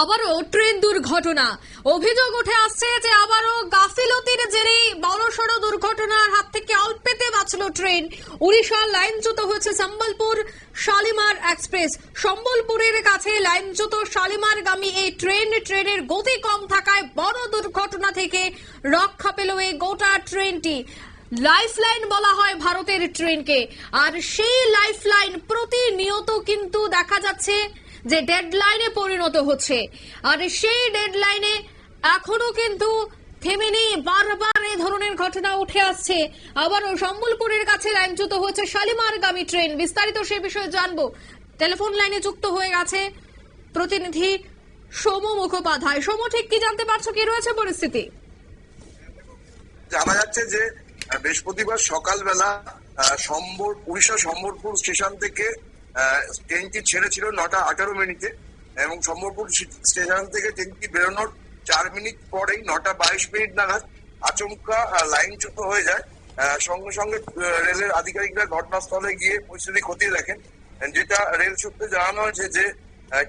আবারও ট্রেন দুর্ঘটনা। অভিযোগ উঠে আসছে যে আবারও গাফিলতির জেরে বড়সড় দুর্ঘটনার হাত থেকে অল্পেতে বাঁচল ট্রেন। উড়িষ্যার লাইনচ্যুত হয়েছে সম্বলপুর শালিমার এক্সপ্রেস। সম্বলপুরের কাছে লাইনচ্যুত শালিমারগামী এই ট্রেনের গতি কম থাকায় বড় দুর্ঘটনা থেকে রক্ষা পেল এই গোটা ট্রেনটি। লাইফলাইন বলা হয় ভারতের ট্রেনকে, আর সেই লাইফলাইন প্রতিনিয়ত কিন্তু দেখা যাচ্ছে যে ডেডলাইনে পরিণত হচ্ছে, আর সেই ডেডলাইনে এখনো কিন্তু থেমে নেই। বারবার এই ধরনের ঘটনা উঠে আসছে। আবারও সম্বলপুরের কাছে লাইনচ্যুত হয়েছে শালিমারগামী ট্রেন। বিস্তারিত সে বিষয়ে জানবো। টেলিফোন লাইনে যুক্ত হয়ে গেছে প্রতিনিধি সোম মুখোপাধ্যায়। সোম, ঠিক কি জানতে পারছো, কি রয়েছে পরিস্থিতি? জানা যাচ্ছে যে বৃহস্পতিবার সকালবেলা উড়িষ্যা সম্বলপুর স্টেশন থেকে ট্রেনটি ছেড়েছিল 9:18 এবং সম্বলপুর স্টেশন থেকে ট্রেনটি বেরোনোর 4 মিনিট পরেই 9:22 নাগাদ আচমকা লাইনচ্যুত হয়ে যায়। সঙ্গে সঙ্গে রেলের আধিকারিকরা ঘটনাস্থলে গিয়ে পরিস্থিতি খতিয়ে দেখেন। যেটা রেল সূত্রে জানানো হয়েছে যে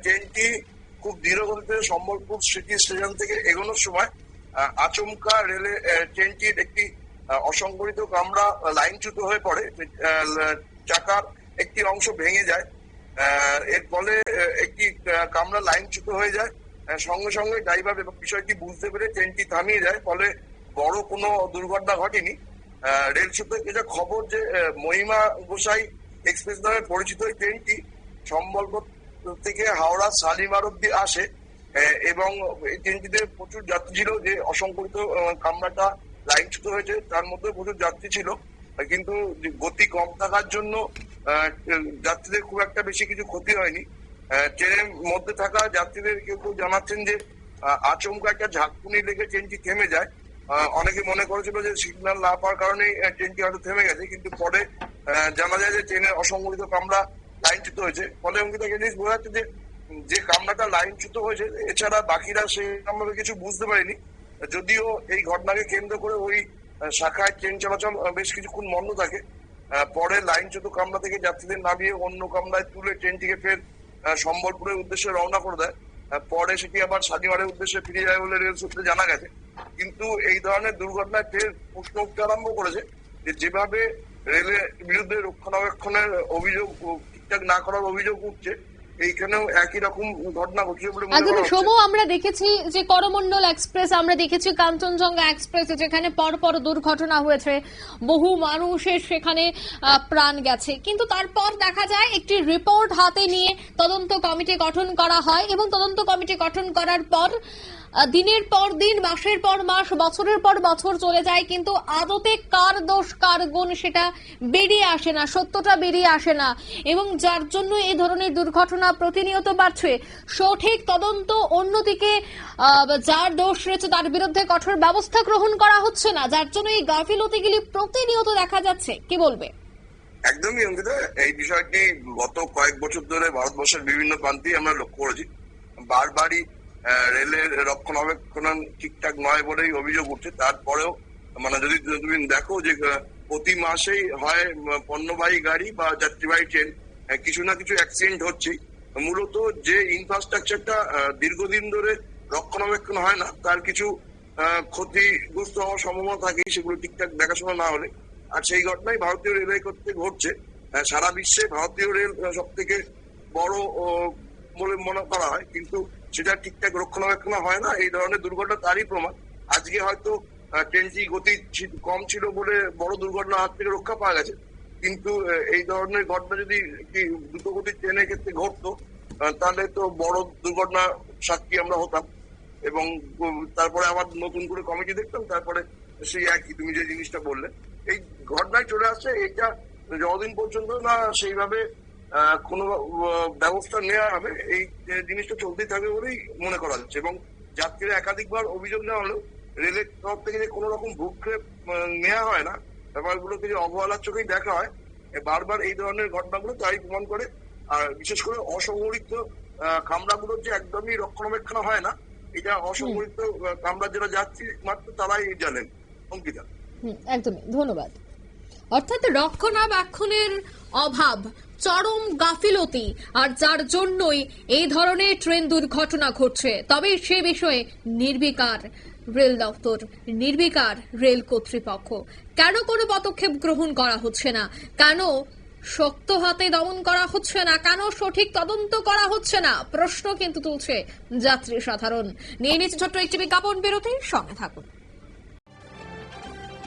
ট্রেনটি খুব ধীরগতিতে সম্বলপুর সিটি স্টেশন থেকে এগোনোর সময় আচমকা ট্রেনটির একটি অসংগঠিত কামরা লাইনচ্যুত হয়ে পড়ে। চাকার একটি অংশ ভেঙে যায়। এর ফলে একটি কামরা লাইনচ্যুত হয়ে যায়। সঙ্গে সঙ্গে ড্রাইভার বিষয়টি বুঝতে পেরে ট্রেনটি থামিয়ে যায়, ফলে বড় কোনো দুর্ঘটনা ঘটেনি। রেল সূত্রে যেটা খবর যে মহিমা গোসাই এক্সপ্রেস নামে পরিচিত এই ট্রেনটি সম্বলপুর থেকে হাওড়া শালিমার অব্দি আসে এবং এই ট্রেনটিতে প্রচুর যাত্রী ছিল। যে অসংগঠিত কামরাটা লাইনচ্যুত হয়েছে তার মধ্যে প্রচুর যাত্রী ছিল, কিন্তু গতি কম থাকার জন্য যাত্রীদের খুব একটা বেশি কিছু ক্ষতি হয়নি। ট্রেনের মধ্যে থাকা যাত্রীদের কেউ কেউ জানাচ্ছেন যে আচমকা একটা ঝাঁকুনি লেগে ট্রেনটি থেমে যায়। অনেকে মনে করেছিল যে সিগন্যাল না পাওয়ার কারণে ট্রেনটি হয়তো থেমে গেছে, কিন্তু পরে জানা যায় যে ট্রেনের অসংগঠিত কামরা লাইনচ্যুত হয়েছে। ফলে অঙ্কিত একটা জিনিস বোঝা যাচ্ছে যে কামরাটা লাইনচ্যুত হয়েছে, এছাড়া বাকিরা সেই কামরা কিছু বুঝতে পারেনি। যদিও এই ঘটনাকে কেন্দ্র করে ওই শাখায় ট্রেন চলাচল বেশ কিছুক্ষণ বন্ধ থাকে। পরে লাইনচ্যুত কামরা থেকে যাত্রীদের নামিয়ে অন্য কামরায় তুলে ট্রেনটিকে ফের সম্বলপুরের উদ্দেশ্যে রওনা করে দেয়। পরে সেটি আবার শালিমারের উদ্দেশ্যে ফিরে যায় বলে রেল সূত্রে জানা গেছে। কিন্তু এই ধরনের দুর্ঘটনায় ফের প্রশ্ন উঠতে আরম্ভ করেছে যে যেভাবে রেলের বিরুদ্ধে রক্ষণাবেক্ষণের অভিযোগ ঠিকঠাক না করার অভিযোগ উঠছে, এইখানেও একই রকম ঘটনা ঘটছে বলে মনে করা হচ্ছে। আমরা দেখেছি যে করমণ্ডল এক্সপ্রেস, আমরা দেখেছি কাঞ্চনজঙ্ঘা এক্সপ্রেস, যেখানে পরপর দুর্ঘটনা হয়েছে, বহু মানুষের সেখানে প্রাণ গেছে, কিন্তু তারপর দেখা যায় একটি রিপোর্ট হাতে নিয়ে তদন্ত কমিটি গঠন করা হয় এবং তদন্ত কমিটি গঠন করার পর দিনের পর দিন, মাসের পর মাস, বছরের পর বছর চলে যায়, কিন্তু আদতে কার দোষ কার গুণ সেটা বেরিয়ে আসে না, সত্যটা বেরিয়ে আসে না, এবং যার জন্য এই ধরনের দুর্ঘটনা প্রতিনিয়ত বাড়ছে। সঠিক তদন্ত, অন্যদিকে যার দোষ রয়েছে তার বিরুদ্ধে কঠোর ব্যবস্থা গ্রহণ করা হচ্ছে না, যার জন্য এই গাফিলতিগুলি প্রতিনিয়ত দেখা যাচ্ছে। কি বলবে? একদমই অঙ্কিতা, এই বিষয়টি গত কয়েক বছর ধরে ভারতবর্ষের বিভিন্ন প্রান্তেই আমরা লক্ষ্য করেছি। বারবারই রেলের রক্ষণাবেক্ষণ ঠিকঠাক নয় বলেই অভিযোগ উঠছে। তারপরেও যদি তুমি দেখো যে প্রতি মাসেই হয় পণ্যবাহী গাড়ি বা যাত্রীবাহী ট্রেন কিছু না কিছু অ্যাক্সিডেন্ট হচ্ছেই। মূলত যে ইনফ্রাস্ট্রাকচারটা দীর্ঘদিন ধরে রক্ষণাবেক্ষণ হয় না, তার কিছু ক্ষতিগ্রস্ত হওয়ার সম্ভাবনা থাকে সেগুলো ঠিকঠাক দেখাশোনা না হলে। আর সেই ঘটনাই ভারতীয় রেলওয়ে কর্তৃক ঘটছে। সারা বিশ্বে ভারতীয় রেল সব থেকে বড় বলে মনে করা হয়, কিন্তু সেটা ঠিকঠাক রক্ষণাবেক্ষণ হয় না। এই ধরনের দুর্ঘটনা তারই প্রমাণ। আজকে হয়তো ট্রেনটি গতি কম ছিল বলে বড় দুর্ঘটনার হাত থেকে রক্ষা পাওয়া গেছে, কিন্তু এই ধরনের ঘটনা যদি একটি দ্রুতগতির ট্রেনের ক্ষেত্রে ঘটতো তাহলে তো বড় দুর্ঘটনার সাক্ষী আমরা হতাম এবং তারপরে আবার নতুন করে কমিটি দেখতাম, তারপরে সেই একই তুমি যে জিনিসটা বললে এই ঘটনায় চলে আসছে। এটা যতদিন পর্যন্ত না সেইভাবে কোনো ব্যবস্থা নেওয়া হবে, এই জিনিসটা চলতেই থাকবে বলেই মনে করা যাচ্ছে। এবং যাত্রীরা একাধিকবার অভিযোগ নেওয়া হলেও রেলের তরফ থেকে যে কোনো রকম ভূক্ষেপ নেওয়া হয় না, ব্যাপারগুলোকে যে অবহেলার চোখেই দেখা হয়, বারবার এই ধরনের ঘটনাগুলো তাই প্রমাণ করে। আর বিশেষ করে অসংগঠিত কামরাগুলোর যে একদমই রক্ষণাবেক্ষণ হয় না, এটা অসংগঠিত কামরা যারা যাত্রী মাত্র তারাই জানেন। অঙ্কিতা, একদমই ধন্যবাদ। অর্থাৎ রক্ষণাবেক্ষণের অভাব, চরম গাফিলতি, আর যার জন্যই এই ধরনের ট্রেন দুর্ঘটনা ঘটছে। তবে সে বিষয়ে নির্বিকার রেল দপ্তর, নির্বিকার রেল কর্তৃপক্ষ। কেন কোনো পদক্ষেপ গ্রহণ করা হচ্ছে না? কেন শক্ত হাতে দমন করা হচ্ছে না? কেন সঠিক তদন্ত করা হচ্ছে না? প্রশ্ন কিন্তু তুলছে যাত্রী সাধারণ। নিয়ে নিচ্ছে ছোট্ট একটি বিজ্ঞাপন বিরতির সঙ্গে থাকুন।